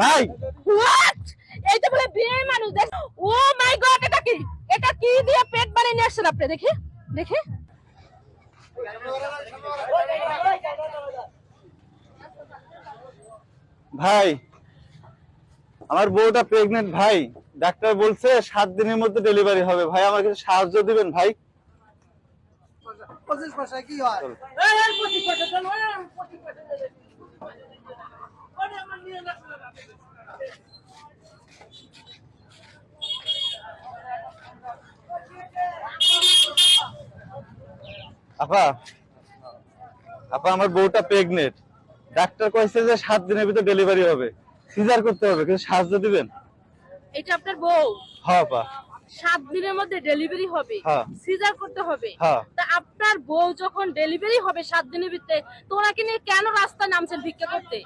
ভাই হোয়াট এই তো বলে বিয়ে মানুষ দেখ ও মাই গড এটা কি দিয়ে পেট বানিয়ে নিয়ে আসছেন আপনি দেখি দেখি ভাই আমার বউটা প্রেগনেন্ট ভাই, ডাক্তার বলছে 7 দিনের মধ্যে ডেলিভারি হবে। ভাই আমার কিছু সাহায্য দিবেন ভাই। 25% কি হয়? আপা আপা আমার বউটা প্রেগনেন্ট, ডাক্তার কইছে যে 7 দিনের ভিতর ডেলিভারি হবে, সিজার করতে হবে, কিছু সাহায্য দিবেন? এটা আপনার বউ? হ্যাঁ আপা। 7 দিনের মধ্যে ডেলিভারি হবে, হ্যাঁ। সিজার করতে হবে। হ্যাঁ। তা আপনার বউ যখন ডেলিভারি হবে 7 দিনের ভিতরে তো ওনাকে নিয়ে কেন রাস্তায় নামছেন ভিক্ষা করতে?